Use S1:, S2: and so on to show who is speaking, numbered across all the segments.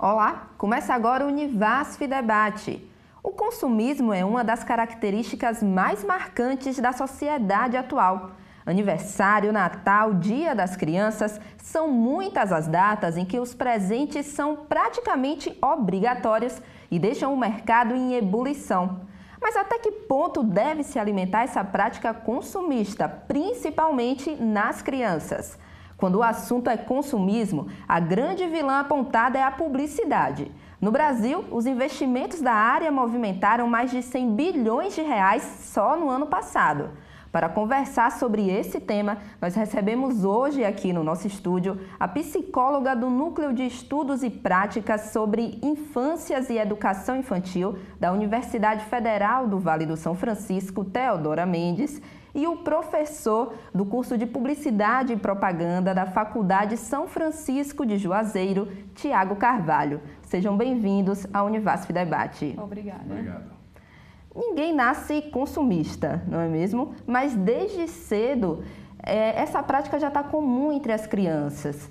S1: Olá, começa agora o Univasf Debate. O consumismo é uma das características mais marcantes da sociedade atual. Aniversário, Natal, Dia das Crianças, são muitas as datas em que os presentes são praticamente obrigatórios e deixam o mercado em ebulição. Mas até que ponto deve se alimentar essa prática consumista, principalmente nas crianças? Quando o assunto é consumismo, a grande vilã apontada é a publicidade. No Brasil, os investimentos da área movimentaram mais de 100 bilhões de reais só no ano passado. Para conversar sobre esse tema, nós recebemos hoje aqui no nosso estúdio a psicóloga do Núcleo de Estudos e Práticas sobre Infâncias e Educação Infantil da Universidade Federal do Vale do São Francisco, Teodora Mendes, e o professor do curso de Publicidade e Propaganda da Faculdade São Francisco de Juazeiro, Tiago Carvalho. Sejam bem-vindos ao Univasf Debate.
S2: Obrigada.
S3: Obrigado.
S1: Ninguém nasce consumista, não é mesmo? Mas desde cedo, essa prática já está comum entre as crianças.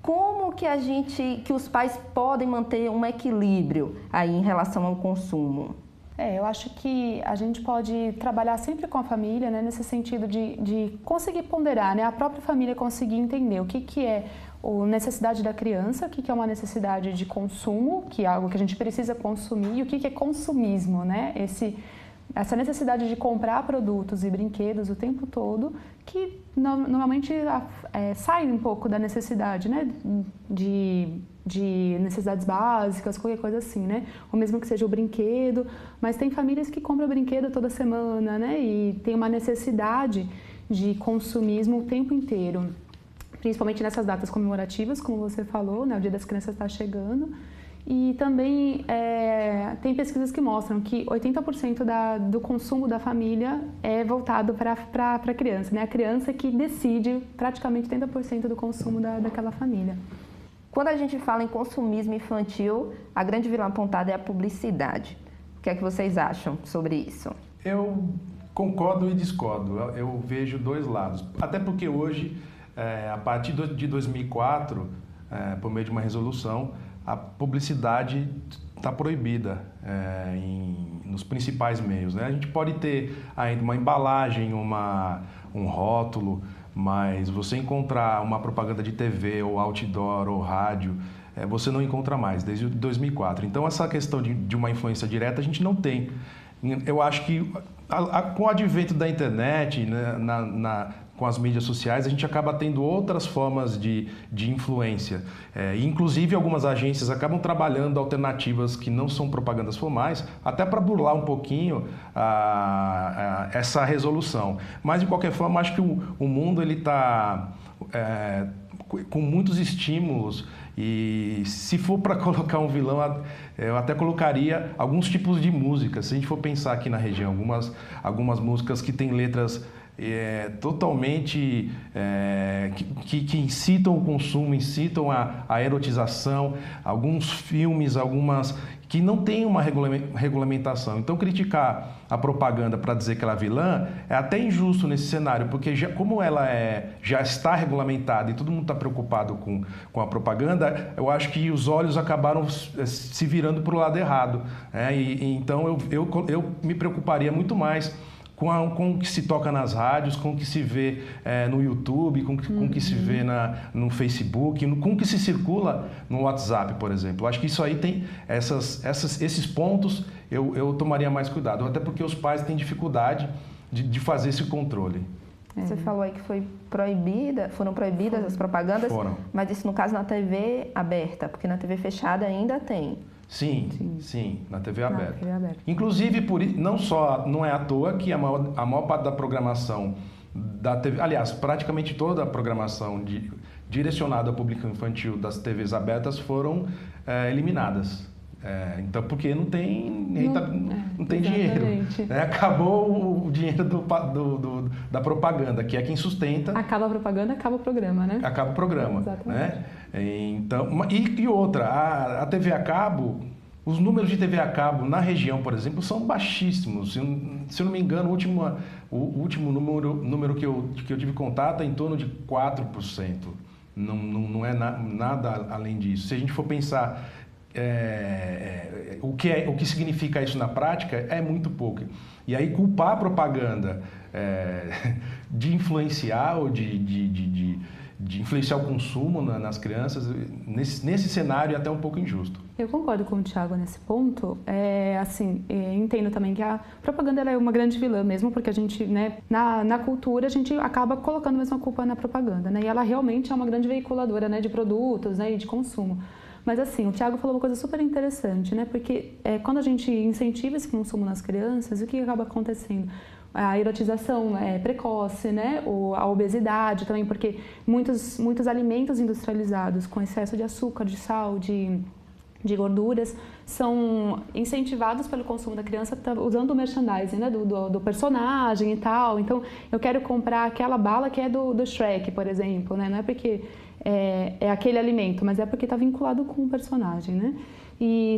S1: Como que os pais podem manter um equilíbrio aí em relação ao consumo?
S2: Eu acho que a gente pode trabalhar sempre com a família, né, nesse sentido de conseguir ponderar, né, a própria família conseguir entender o que é a necessidade da criança, o que é uma necessidade de consumo, que é algo que a gente precisa consumir, e o que é consumismo, né, essa necessidade de comprar produtos e brinquedos o tempo todo, que normalmente sai um pouco da necessidade, né, de necessidades básicas, qualquer coisa assim, né? Ou mesmo que seja o brinquedo, mas tem famílias que compram brinquedo toda semana, né? E tem uma necessidade de consumismo o tempo inteiro, principalmente nessas datas comemorativas, como você falou, né? O Dia das Crianças está chegando. E também tem pesquisas que mostram que 80% do consumo da família é voltado para a criança, né? A criança que decide praticamente 80% do consumo daquela família.
S1: Quando a gente fala em consumismo infantil, a grande vilã apontada é a publicidade. O que é que vocês acham sobre isso?
S3: Eu concordo e discordo. Eu vejo dois lados. Até porque hoje, a partir de 2004, por meio de uma resolução, a publicidade está proibida nos principais meios, né? A gente pode ter ainda uma embalagem, um rótulo, mas você encontrar uma propaganda de TV, ou outdoor, ou rádio, você não encontra mais, desde 2004. Então, essa questão de uma influência direta a gente não tem. Eu acho que com o advento da internet, né, com as mídias sociais, a gente acaba tendo outras formas de influência. Inclusive, algumas agências acabam trabalhando alternativas que não são propagandas formais, até para burlar um pouquinho essa resolução. Mas, de qualquer forma, acho que o mundo está com muitos estímulos e, se for para colocar um vilão, eu até colocaria alguns tipos de músicas. Se a gente for pensar aqui na região, algumas músicas que têm letras totalmente que incitam o consumo, incitam a erotização, alguns filmes, algumas que não têm uma regulamentação. Então, criticar a propaganda para dizer que ela é vilã é até injusto nesse cenário, porque como ela já está regulamentada e todo mundo está preocupado com a propaganda, eu acho que os olhos acabaram se virando para o lado errado. Então, eu me preocuparia muito mais com o que se toca nas rádios, com o que se vê no YouTube, com o que se vê no Facebook, com o que se circula no WhatsApp, por exemplo. Acho que isso aí tem esses pontos, eu tomaria mais cuidado, até porque os pais têm dificuldade de fazer esse controle.
S1: Você falou aí que foram proibidas as propagandas, mas isso no caso na TV aberta, porque na TV fechada ainda tem.
S3: Sim, na TV aberta. Inclusive, não é à toa que a maior parte da programação da TV, aliás, praticamente toda a programação direcionada ao público infantil das TVs abertas foram eliminadas. Então, porque não tem dinheiro. Acabou o dinheiro da propaganda, que é quem sustenta.
S2: Acaba a propaganda, acaba o programa, né?
S3: Acaba o programa.
S2: Exatamente.
S3: Né? Então, e outra, a TV a cabo, os números de TV a cabo na região, por exemplo, são baixíssimos. Se eu não me engano, o último número que eu tive contato é em torno de 4%. Não é nada além disso. Se a gente for pensar o que significa isso na prática é muito pouco. E aí culpar a propaganda de influenciar ou de influenciar o consumo nas crianças, nesse cenário é até um pouco injusto.
S2: Eu concordo com o Thiago nesse ponto. Entendo também que a propaganda ela é uma grande vilã mesmo, porque a gente, né, na cultura, a gente acaba colocando mesmo a culpa na propaganda, né? E ela realmente é uma grande veiculadora, né, de produtos, né, e de consumo. Mas assim, o Thiago falou uma coisa super interessante, né? Porque quando a gente incentiva esse consumo nas crianças, o que acaba acontecendo? A erotização precoce, né? A obesidade também, porque muitos alimentos industrializados com excesso de açúcar, de sal, de gorduras, são incentivados pelo consumo da criança usando o merchandising, né? do personagem e tal. Então, eu quero comprar aquela bala que é do Shrek, por exemplo, né? Não é porque é aquele alimento, mas é porque está vinculado com o personagem, né?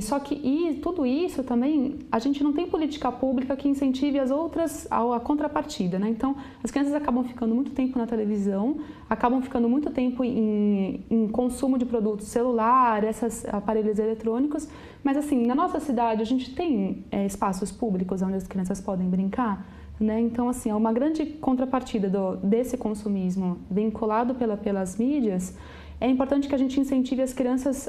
S2: Só que tudo isso também, a gente não tem política pública que incentive as outras, a contrapartida, né? Então, as crianças acabam ficando muito tempo na televisão, acabam ficando muito tempo em consumo de produtos celular, esses aparelhos eletrônicos, mas assim, na nossa cidade a gente tem espaços públicos onde as crianças podem brincar, né? Então, assim, é uma grande contrapartida desse consumismo vinculado pelas mídias. É importante que a gente incentive as crianças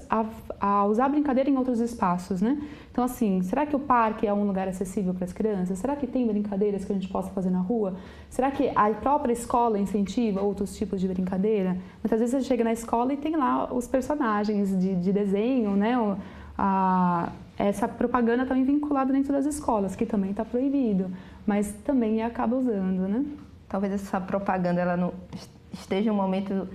S2: a usar a brincadeira em outros espaços, né? Então, assim, será que o parque é um lugar acessível para as crianças? Será que tem brincadeiras que a gente possa fazer na rua? Será que a própria escola incentiva outros tipos de brincadeira? Muitas vezes você chega na escola e tem lá os personagens de desenho, né? Essa propaganda também vinculada dentro das escolas, que também está proibido, mas também acaba usando, né?
S1: Talvez essa propaganda ela não esteja em um momento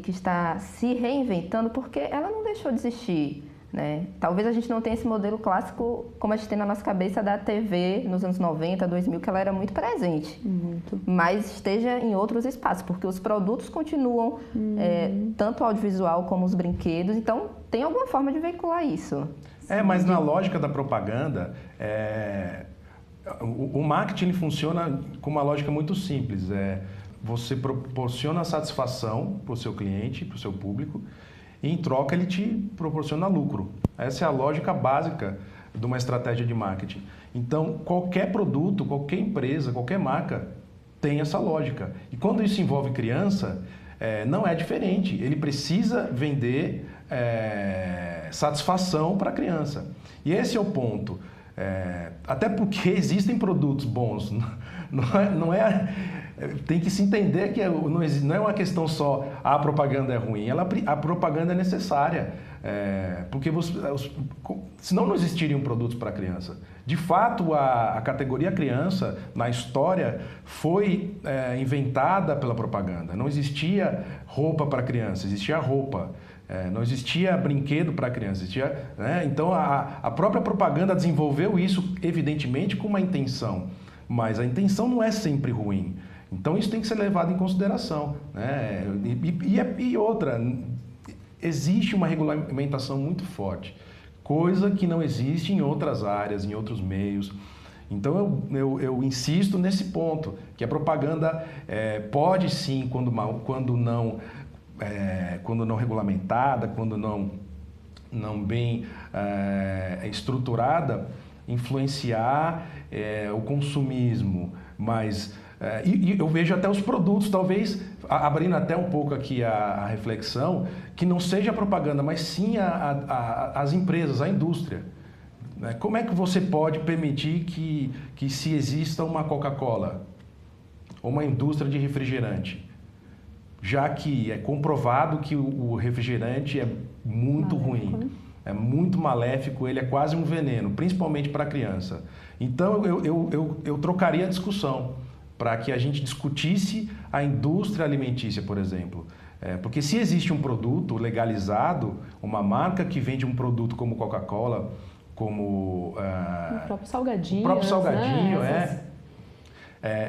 S1: que está se reinventando, porque ela não deixou de existir, né? Talvez a gente não tenha esse modelo clássico como a gente tem na nossa cabeça da TV nos anos 90, 2000, que ela era muito presente.
S2: Muito.
S1: Mas esteja em outros espaços, porque os produtos continuam, tanto o audiovisual como os brinquedos, então tem alguma forma de veicular isso.
S3: Mas na lógica da propaganda, o marketing funciona com uma lógica muito simples. Você proporciona satisfação para o seu cliente, para o seu público, e em troca ele te proporciona lucro. Essa é a lógica básica de uma estratégia de marketing. Então, qualquer produto, qualquer empresa, qualquer marca tem essa lógica. E quando isso envolve criança, não é diferente. Ele precisa vender satisfação para a criança. E esse é o ponto. Até porque existem produtos bons. Tem que se entender que não é uma questão só a propaganda é ruim, a propaganda é necessária, porque senão não existiriam produtos para criança. De fato, a categoria criança, na história, foi inventada pela propaganda. Não existia roupa para criança, existia roupa. Não existia brinquedo para criança, existia, né? Então, a própria propaganda desenvolveu isso, evidentemente, com uma intenção, mas a intenção não é sempre ruim. Então, isso tem que ser levado em consideração, né? E outra, existe uma regulamentação muito forte, coisa que não existe em outras áreas, em outros meios. Então, eu insisto nesse ponto, que a propaganda pode sim, quando não regulamentada, quando não bem estruturada, influenciar o consumismo, mas e eu vejo até os produtos, talvez, abrindo até um pouco aqui a reflexão, que não seja a propaganda, mas sim as empresas, a indústria. Como é que você pode permitir que se exista uma Coca-Cola ou uma indústria de refrigerante? Já que é comprovado que o refrigerante é muito ruim, é muito maléfico, ele é quase um veneno, principalmente para a criança. Então, eu trocaria a discussão para que a gente discutisse a indústria alimentícia, por exemplo. Porque se existe um produto legalizado, uma marca que vende um produto como Coca-Cola, como...
S2: o próprio salgadinho.
S3: O próprio salgadinho,
S2: né?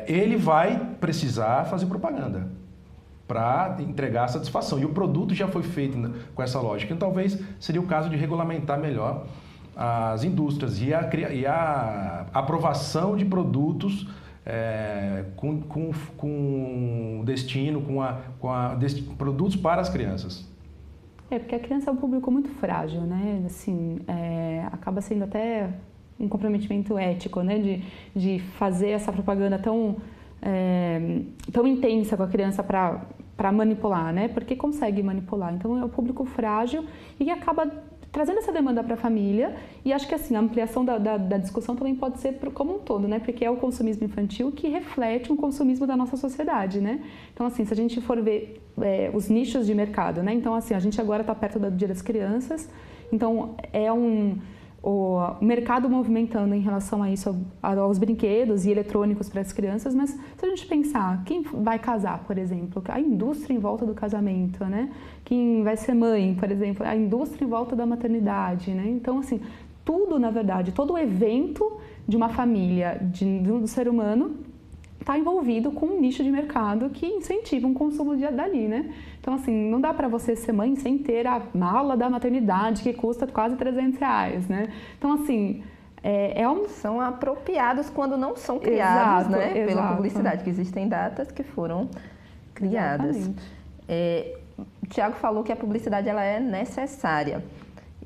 S3: Ele vai precisar fazer propaganda para entregar satisfação. E o produto já foi feito com essa lógica. Então, talvez seria o caso de regulamentar melhor as indústrias e a aprovação de produtos com destino, produtos para as crianças.
S2: Porque a criança é um público muito frágil, né? Assim, acaba sendo até um comprometimento ético, né? De fazer essa propaganda tão intensa com a criança para manipular, né? Porque consegue manipular. Então, é um público frágil e acaba trazendo essa demanda para a família. E acho que assim, a ampliação da discussão também pode ser como um todo, né? Porque é o consumismo infantil que reflete um consumismo da nossa sociedade, né? Então, assim, se a gente for ver os nichos de mercado, né? Então, assim, a gente agora está perto do Dia das Crianças, então o mercado movimentando em relação a isso, aos brinquedos e eletrônicos para as crianças, mas se a gente pensar, quem vai casar, por exemplo, a indústria em volta do casamento, né? Quem vai ser mãe, por exemplo, a indústria em volta da maternidade, né? Então, assim, tudo, na verdade, todo o evento de uma família, do ser humano, está envolvido com um nicho de mercado que incentiva um consumo dali, né? Então, assim, não dá para você ser mãe sem ter a mala da maternidade que custa quase R$300, né? Então, assim,
S1: são apropriados quando não são criados,
S2: exato,
S1: né?
S2: Exato.
S1: Pela publicidade, que existem datas que foram criadas. O Tiago falou que a publicidade ela é necessária.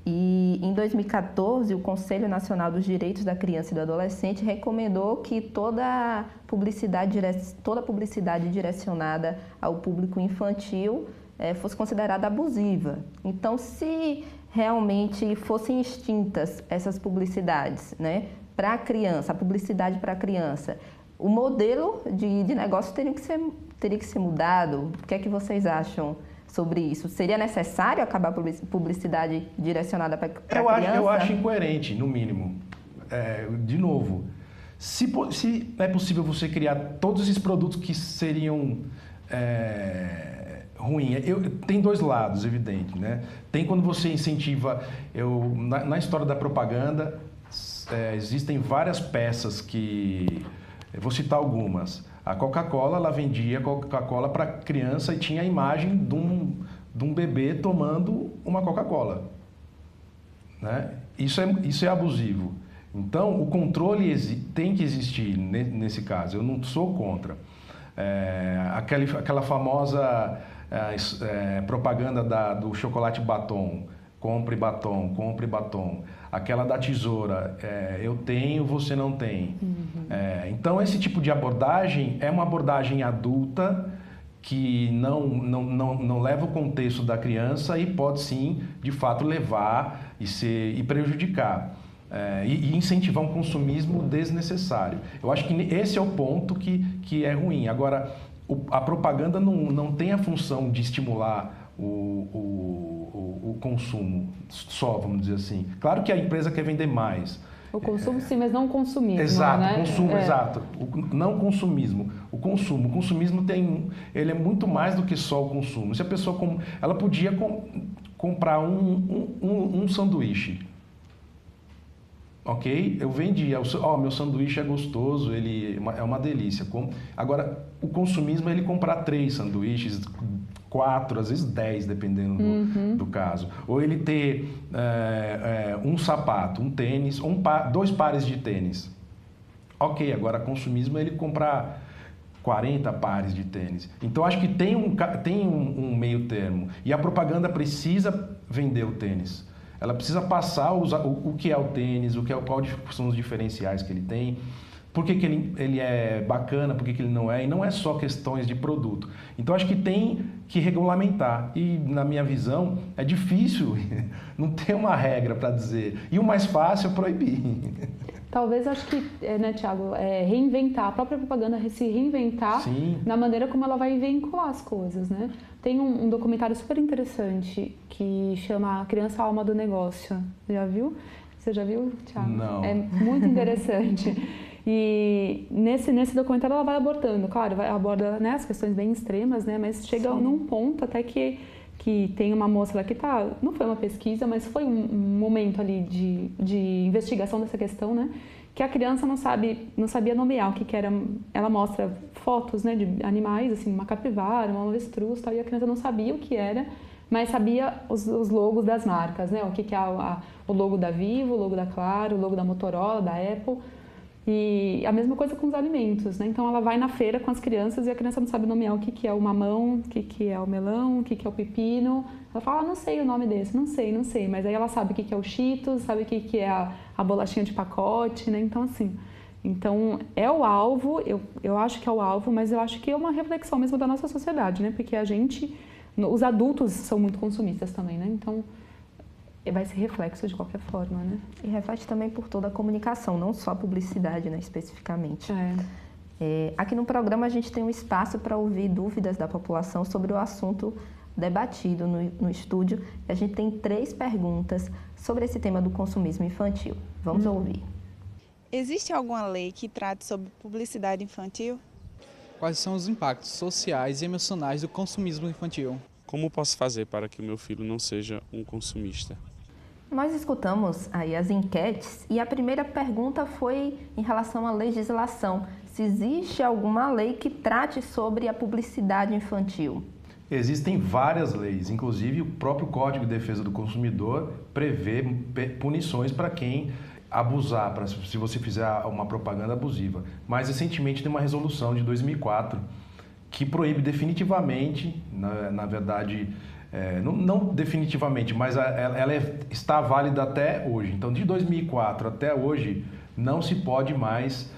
S1: E em 2014, o Conselho Nacional dos Direitos da Criança e do Adolescente recomendou que toda publicidade direcionada ao público infantil fosse considerada abusiva. Então, se realmente fossem extintas essas publicidades, né, para a criança, a publicidade para a criança, o modelo de negócio teria que ser mudado. O que é que vocês acham sobre isso? Seria necessário acabar a publicidade direcionada para a criança?
S3: Eu acho incoerente, no mínimo. De novo, se é possível você criar todos esses produtos que seriam ruins, tem dois lados, evidente, né? Tem quando você incentiva, na história da propaganda, existem várias peças que, eu vou citar algumas. A Coca-Cola, ela vendia Coca-Cola para criança e tinha a imagem de um bebê tomando uma Coca-Cola, né? Isso é abusivo. Então, o controle tem que existir nesse caso. Eu não sou contra. Aquela famosa propaganda do chocolate batom. Compre batom, compre batom. Aquela da tesoura, eu tenho, você não tem. Então, esse tipo de abordagem é uma abordagem adulta que não leva o contexto da criança e pode sim, de fato, levar e prejudicar. E incentivar um consumismo desnecessário. Eu acho que esse é o ponto que é ruim. Agora, a propaganda não tem a função de estimular o consumo só, vamos dizer assim. Claro que a empresa quer vender mais.
S2: O consumo sim, mas não o consumismo.
S3: Exato,
S2: né?
S3: Consumo, exato. Não consumismo. O consumismo ele é muito mais do que só o consumo. Se a pessoa ela podia comprar um sanduíche. Ok? Eu vendia, meu sanduíche é gostoso, ele é uma delícia. Agora, o consumismo é ele comprar 3 sanduíches, 4, às vezes 10, dependendo do caso. Ou ele ter um sapato, um tênis, 2 pares de tênis. Ok, agora consumismo é ele comprar 40 pares de tênis. Então, acho que tem um meio termo. E a propaganda precisa vender o tênis. Ela precisa passar o que é o tênis, quais são os diferenciais que ele tem, por que ele é bacana, por que ele não é, e não é só questões de produto. Então, acho que tem que regulamentar. E, na minha visão, é difícil, não tem uma regra para dizer. E o mais fácil é proibir.
S2: Talvez, acho que, né, Tiago, reinventar, a própria propaganda se reinventar
S3: Sim.
S2: na maneira como ela vai vincular as coisas, né? Tem um documentário super interessante que chama A Criança Alma do Negócio. Já viu? Você já viu, Tiago?
S3: Não.
S2: É muito interessante. E nesse documentário ela vai abordando, claro, aborda, né, as questões bem extremas, né? Mas chega num ponto até que tem uma moça lá que não foi uma pesquisa, mas foi um momento ali de investigação dessa questão, né? Que a criança não sabia nomear o que era. Ela mostra fotos, né, de animais, assim, uma capivara, uma avestruz, tal, e a criança não sabia o que era, mas sabia os logos das marcas, né? O que é o logo da Vivo, o logo da Claro, o logo da Motorola, da Apple. E a mesma coisa com os alimentos, né? Então ela vai na feira com as crianças e a criança não sabe nomear o que é o mamão, o que é o melão, o que é o pepino. Ela fala, não sei o nome desse, não sei. Mas aí ela sabe o que é o Cheetos, sabe o que é a bolachinha de pacote, né? Então assim, é o alvo, eu acho que é o alvo, mas eu acho que é uma reflexão mesmo da nossa sociedade, né? Porque os adultos são muito consumistas também, né? Então vai ser reflexo de qualquer forma, né?
S1: E reflete também por toda a comunicação, não só a publicidade, né, especificamente. Aqui no programa a gente tem um espaço para ouvir dúvidas da população sobre o assunto debatido no estúdio. A gente tem 3 perguntas sobre esse tema do consumismo infantil. Vamos ouvir.
S4: Existe alguma lei que trate sobre publicidade infantil?
S5: Quais são os impactos sociais e emocionais do consumismo infantil?
S6: Como posso fazer para que o meu filho não seja um consumista?
S1: Nós escutamos aí as enquetes e a primeira pergunta foi em relação à legislação. Se existe alguma lei que trate sobre a publicidade infantil?
S3: Existem várias leis, inclusive o próprio Código de Defesa do Consumidor prevê punições para quem abusar, se você fizer uma propaganda abusiva. Mais recentemente tem uma resolução de 2004 que proíbe definitivamente, na verdade, não definitivamente, mas ela está válida até hoje. Então, de 2004 até hoje, não se pode mais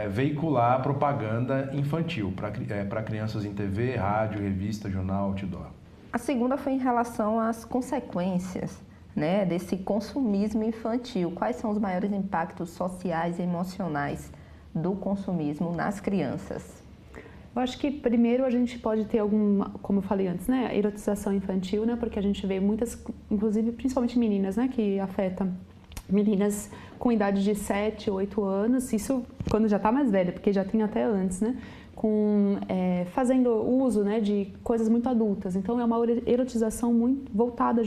S3: veicular propaganda infantil para crianças em TV, rádio, revista, jornal, outdoor.
S1: A segunda foi em relação às consequências, né, desse consumismo infantil. Quais são os maiores impactos sociais e emocionais do consumismo nas crianças?
S2: Eu acho que primeiro a gente pode ter como eu falei antes, né, erotização infantil, né, porque a gente vê muitas, inclusive principalmente meninas, né, que afeta meninas com idade de 7, 8 anos, isso quando já está mais velha, porque já tem até antes, né, fazendo uso, né, de coisas muito adultas. Então é uma erotização muito voltada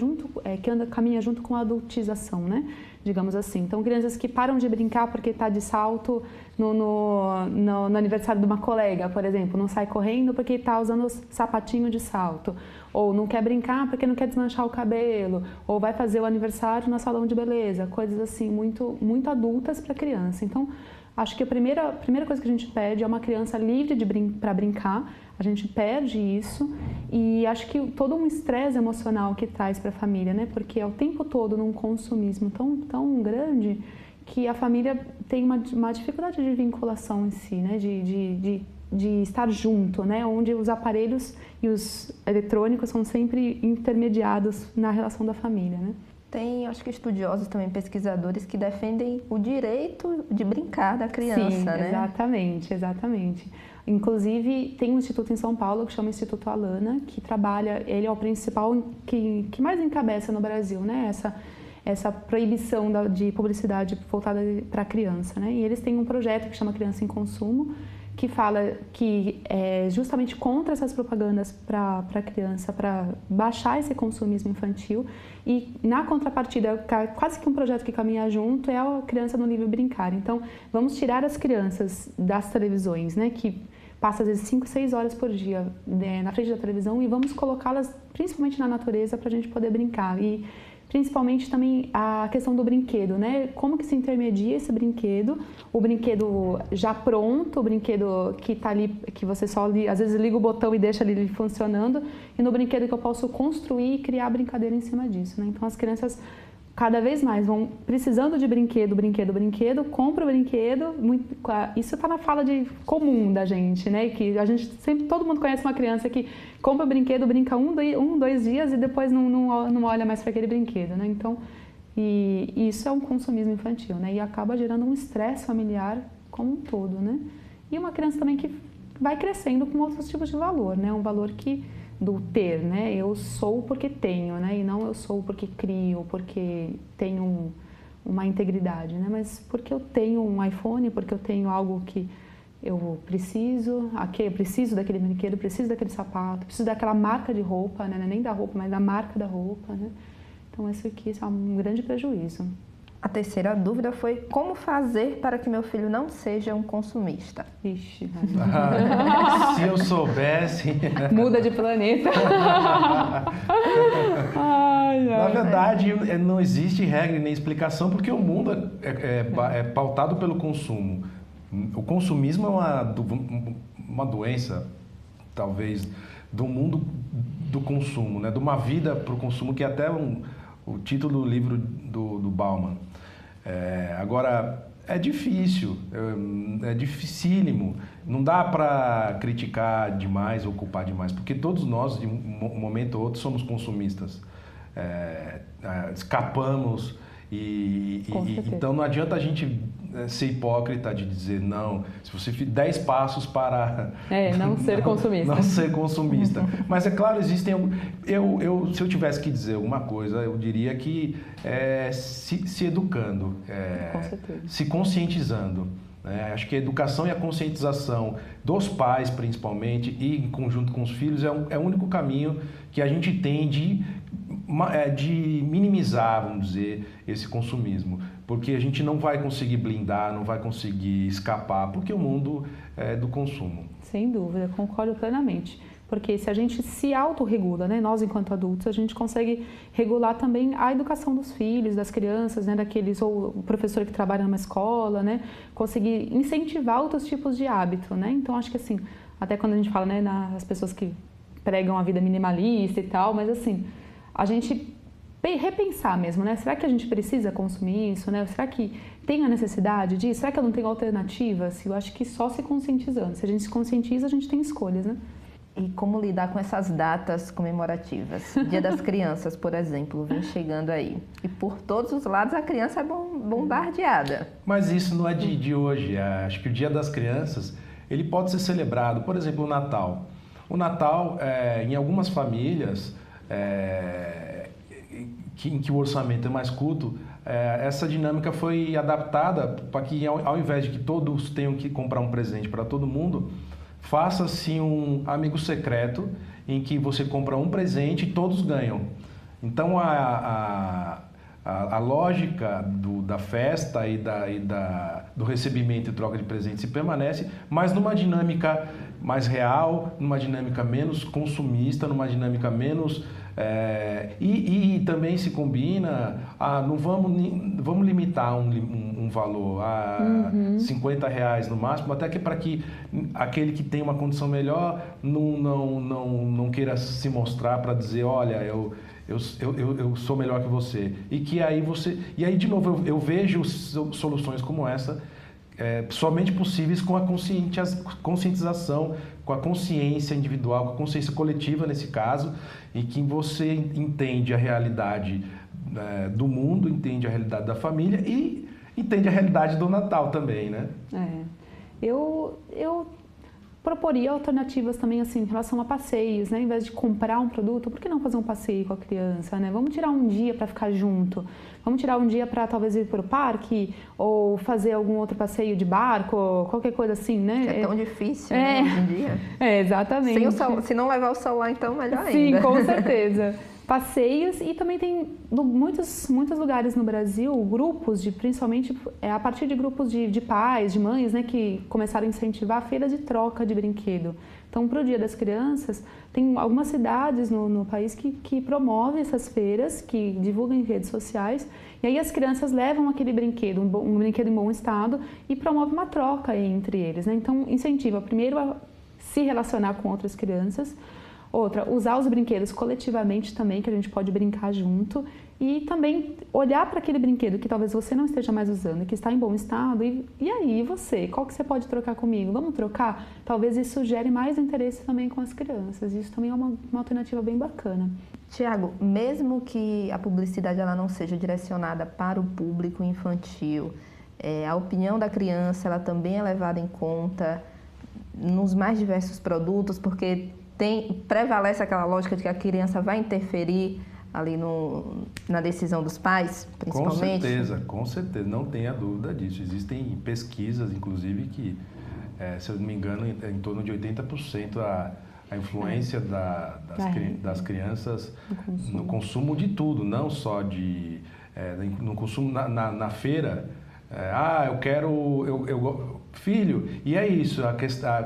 S2: caminha junto com a adultização, né, digamos assim. Então crianças que param de brincar porque está de salto no aniversário de uma colega, por exemplo, não sai correndo porque está usando sapatinho de salto, ou não quer brincar porque não quer desmanchar o cabelo, ou vai fazer o aniversário no salão de beleza, coisas assim muito, muito adultas para criança. Então acho que a primeira coisa que a gente pede é uma criança livre para brincar. A gente perde isso e acho que todo um estresse emocional que traz para a família, né? Porque é o tempo todo num consumismo tão grande que a família tem uma dificuldade de vinculação em si, né? De estar junto, né? Onde os aparelhos e os eletrônicos são sempre intermediados na relação da família, né?
S1: Tem, acho que estudiosos também, pesquisadores, que defendem o direito de brincar da criança,
S2: Sim,
S1: né?
S2: Exatamente. Inclusive, tem um instituto em São Paulo que chama Instituto Alana, que trabalha, ele é o principal que mais encabeça no Brasil, né? Essa proibição de publicidade voltada para a criança, né? E eles têm um projeto que chama Criança em Consumo, que fala que é justamente contra essas propagandas para a criança, para baixar esse consumismo infantil. E na contrapartida, quase que um projeto que caminha junto, é a criança no livre brincar. Então, vamos tirar as crianças das televisões, né, que passa às vezes 5, 6 horas por dia na frente da televisão, e vamos colocá-las principalmente na natureza para a gente poder brincar. E principalmente também a questão do brinquedo, né? Como que se intermedia esse brinquedo, o brinquedo já pronto, o brinquedo que está ali, que você só às vezes liga o botão e deixa ali funcionando, e no brinquedo que eu posso construir e criar brincadeira em cima disso, né? Então as crianças cada vez mais vão precisando de brinquedo, compra o brinquedo, isso está na fala comum da gente, né? Que a gente sempre, todo mundo conhece uma criança que compra o brinquedo, brinca 2 dias e depois não olha mais para aquele brinquedo, né? Então, e isso é um consumismo infantil, né? E acaba gerando um estresse familiar como um todo, né? E uma criança também que vai crescendo com outros tipos de valor, né? Um valor do ter, né? Eu sou porque tenho, né? E não eu sou porque crio, porque tenho uma integridade, né? Mas porque eu tenho um iPhone, porque eu tenho algo que eu preciso, eu preciso daquele brinquedo, preciso daquele sapato, preciso daquela marca de roupa, né? Não é nem da roupa, mas da marca da roupa, né? Então isso aqui é um grande prejuízo.
S1: A terceira dúvida foi como fazer para que meu filho não seja um consumista.
S2: Ixi,
S3: se eu soubesse...
S2: Muda de planeta.
S3: Na verdade, não existe regra nem explicação, porque o mundo é pautado pelo consumo. O consumismo é uma doença, talvez, do mundo do consumo, né? De uma vida para o consumo, que é até o título do livro do Bauman. Agora, é difícil, é dificílimo. Não dá para criticar demais ou culpar demais, porque todos nós, de um momento ou outro, somos consumistas. Escapamos então não adianta a gente ser hipócrita de dizer não, se você fizer 10 passos para
S2: não ser consumista.
S3: Não ser consumista. Mas é claro, existem... se eu tivesse que dizer alguma coisa, eu diria que se educando, se conscientizando. Acho que a educação e a conscientização dos pais, principalmente, e em conjunto com os filhos, é o único caminho que a gente tem de minimizar, vamos dizer, esse consumismo. Porque a gente não vai conseguir blindar, não vai conseguir escapar, porque o mundo é do consumo.
S2: Sem dúvida, concordo plenamente. Porque se a gente se autorregula, né, nós enquanto adultos, a gente consegue regular também a educação dos filhos, das crianças, né, ou o professor que trabalha numa escola, né, conseguir incentivar outros tipos de hábito, né. Então acho que assim, até quando a gente fala, né, as pessoas que pregam a vida minimalista e tal, mas assim, a gente repensar mesmo, né? Será que a gente precisa consumir isso, né? Será que tem a necessidade disso? Será que eu não tenho alternativas? Eu acho que só se conscientizando. Se a gente se conscientiza, a gente tem escolhas, né?
S1: E como lidar com essas datas comemorativas? Dia das Crianças, por exemplo, vem chegando aí. E por todos os lados a criança é bombardeada.
S3: Mas isso não é de hoje. Acho que o Dia das Crianças, ele pode ser celebrado. Por exemplo, o Natal. O Natal, em algumas famílias... em que o orçamento é mais curto, essa dinâmica foi adaptada para que, ao invés de que todos tenham que comprar um presente para todo mundo, faça-se um amigo secreto em que você compra um presente e todos ganham. Então, a lógica da festa e do recebimento e troca de presentes se permanece, mas numa dinâmica mais real, numa dinâmica menos consumista, numa dinâmica menos... E também se combina, não vamos limitar um valor a R$50 no máximo, até que para que aquele que tem uma condição melhor não queira se mostrar para dizer, olha, eu sou melhor que você. E aí de novo eu vejo soluções como essa somente possíveis com a conscientização, com a consciência individual, com a consciência coletiva nesse caso, em que você entende a realidade do mundo, entende a realidade da família e entende a realidade do Natal também, né?
S2: Eu proporia alternativas também assim em relação a passeios, né? Ao invés de comprar um produto, por que não fazer um passeio com a criança, né? Vamos tirar um dia para ficar junto, vamos tirar um dia para talvez ir para o parque ou fazer algum outro passeio de barco, qualquer coisa assim, né?
S1: É tão difícil né, hoje em dia.
S2: Exatamente.
S1: Se não levar o celular, então melhor ainda.
S2: Sim, com certeza. Passeios e também tem muitos lugares no Brasil, grupos principalmente a partir de grupos de pais, de mães, né, que começaram a incentivar a feira de troca de brinquedo. Então, para o Dia das Crianças, tem algumas cidades no país que promovem essas feiras, que divulgam em redes sociais, e aí as crianças levam aquele brinquedo, um brinquedo em bom estado, e promove uma troca entre eles, né? Então, incentiva primeiro a se relacionar com outras crianças. Outra, usar os brinquedos coletivamente também, que a gente pode brincar junto. E também olhar para aquele brinquedo que talvez você não esteja mais usando, que está em bom estado. E aí, você? Qual que você pode trocar comigo? Vamos trocar? Talvez isso gere mais interesse também com as crianças. Isso também é uma alternativa bem bacana.
S1: Tiago, mesmo que a publicidade ela não seja direcionada para o público infantil, a opinião da criança ela também é levada em conta nos mais diversos produtos, porque... prevalece aquela lógica de que a criança vai interferir ali na decisão dos pais, principalmente?
S3: Com certeza, não tenha dúvida disso. Existem pesquisas, inclusive, que, se eu não me engano, em torno de 80% a influência das crianças no consumo de tudo, não só no consumo na feira. Eu quero... Filho, e é isso,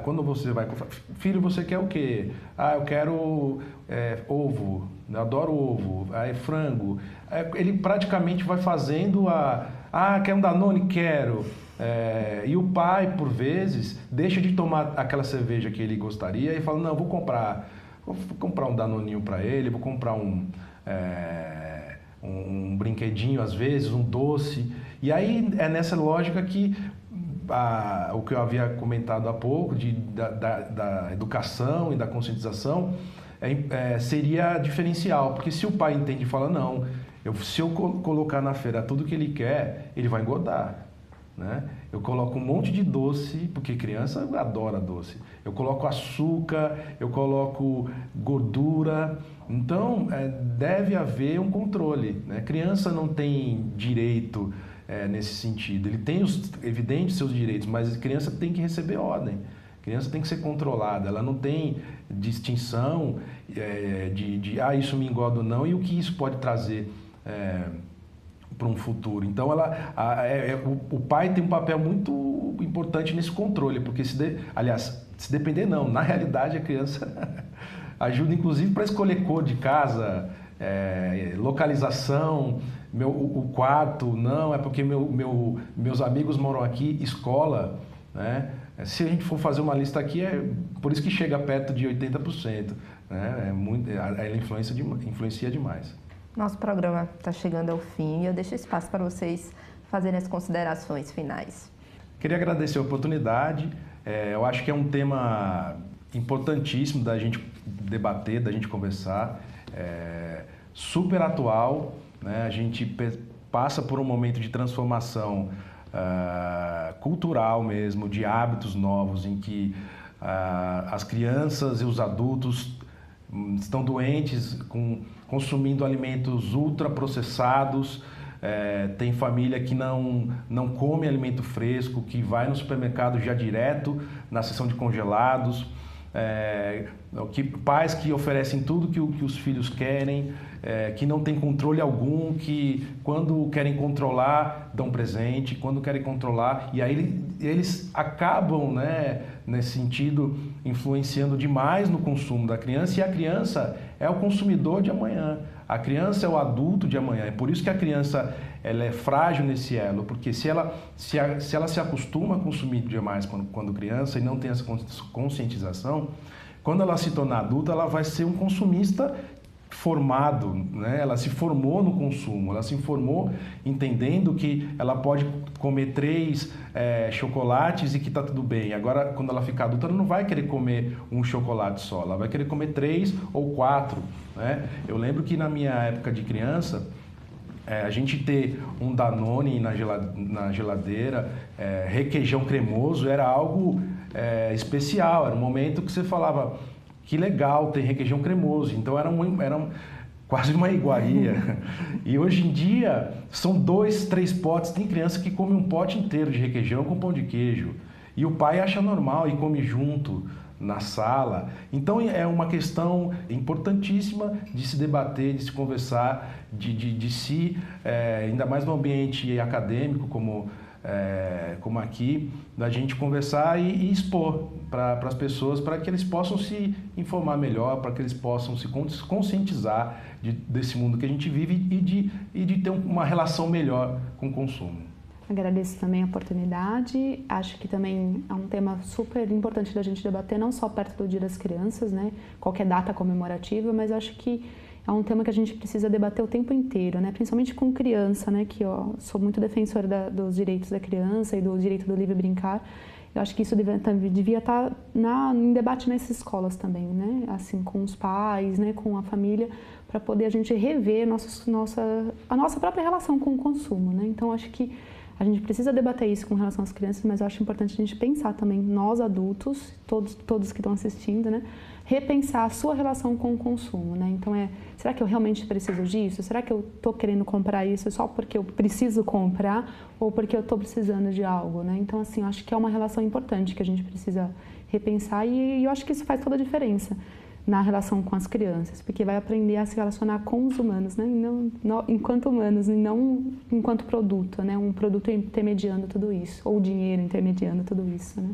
S3: quando você vai... Filho, você quer o quê? Eu quero ovo, eu adoro ovo, frango. Ele praticamente vai fazendo quer um Danone? Quero. E o pai, por vezes, deixa de tomar aquela cerveja que ele gostaria e fala, não, vou comprar um Danoninho para ele, vou comprar um brinquedinho às vezes, um doce. E aí é nessa lógica que o que eu havia comentado há pouco, da educação e da conscientização, seria diferencial. Porque se o pai entende e fala, não, se eu colocar na feira tudo que ele quer, ele vai engordar. Né? Eu coloco um monte de doce, porque criança adora doce. Eu coloco açúcar, eu coloco gordura. Então, deve haver um controle. Né? Criança não tem direito nesse sentido. Ele tem, evidente, seus direitos, mas a criança tem que receber ordem. A criança tem que ser controlada. Ela não tem distinção de isso me engorda ou não, e o que isso pode trazer para um futuro. Então, o pai tem um papel muito importante nesse controle, porque se depender não, na realidade a criança ajuda inclusive para escolher cor de casa, localização, o quarto, não, é porque meus amigos moram aqui, escola, né? Se a gente for fazer uma lista aqui, por isso que chega perto de 80%, né? Ela influencia demais.
S1: Nosso programa está chegando ao fim e eu deixo espaço para vocês fazerem as considerações finais.
S3: Queria agradecer a oportunidade. Eu acho que é um tema importantíssimo da gente debater, da gente conversar, super atual, né? A gente passa por um momento de transformação cultural mesmo, de hábitos novos, em que as crianças e os adultos estão doentes, consumindo alimentos ultraprocessados. Tem família que não come alimento fresco, que vai no supermercado já direto na seção de congelados. Pais que oferecem tudo que os filhos querem, que não tem controle algum, que quando querem controlar, dão presente, quando querem controlar, e aí eles acabam, né, nesse sentido, influenciando demais no consumo da criança, e a criança é o consumidor de amanhã, a criança é o adulto de amanhã. É por isso que a criança ela é frágil nesse elo, porque se ela se acostuma a consumir demais quando criança e não tem essa conscientização, quando ela se tornar adulta, ela vai ser um consumista formado, né? Ela se formou no consumo, ela se formou entendendo que ela pode comer 3 chocolates e que está tudo bem. Agora, quando ela ficar adulta, ela não vai querer comer um chocolate só, ela vai querer comer 3 ou 4. Né? Eu lembro que na minha época de criança, a gente ter um Danone na geladeira, requeijão cremoso, era algo especial, era um momento que você falava, que legal, tem requeijão cremoso. Então era quase uma iguaria. E hoje em dia são 2, 3 potes. Tem criança que come um pote inteiro de requeijão com pão de queijo. E o pai acha normal e come junto na sala. Então é uma questão importantíssima de se debater, de se conversar, de se, ainda mais no ambiente acadêmico como aqui, da gente conversar e expor para as pessoas, para que eles possam se informar melhor, para que eles possam se conscientizar desse mundo que a gente vive e de ter uma relação melhor com o consumo.
S2: Agradeço também a oportunidade. Acho que também é um tema super importante da gente debater, não só perto do Dia das Crianças, né? Qualquer data comemorativa, mas acho que é um tema que a gente precisa debater o tempo inteiro, né? Principalmente com criança, né? Que sou muito defensora dos direitos da criança e do direito do livre brincar. Eu acho que isso devia estar em debate nas escolas também, né? Assim, com os pais, né? Com a família, para poder a gente rever a nossa própria relação com o consumo, né? Então, acho que a gente precisa debater isso com relação às crianças, mas eu acho importante a gente pensar também, nós adultos, todos que estão assistindo, né? Repensar a sua relação com o consumo, né? Então, será que eu realmente preciso disso? Será que eu estou querendo comprar isso só porque eu preciso comprar ou porque eu estou precisando de algo, né? Então, assim, eu acho que é uma relação importante que a gente precisa repensar e eu acho que isso faz toda a diferença na relação com as crianças, porque vai aprender a se relacionar com os humanos, né? E não enquanto humanos, e não enquanto produto, né? Um produto intermediando tudo isso, ou dinheiro intermediando tudo isso, né?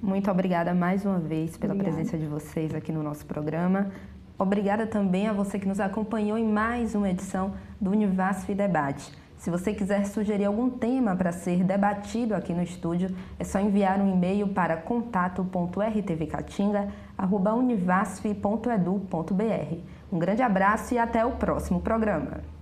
S1: Muito obrigada mais uma vez pela presença de vocês aqui no nosso programa. Obrigada também a você que nos acompanhou em mais uma edição do Univasf Debate. Se você quiser sugerir algum tema para ser debatido aqui no estúdio, é só enviar um e-mail para contato.rtvcatinga@univasf.edu.br. Um grande abraço e até o próximo programa.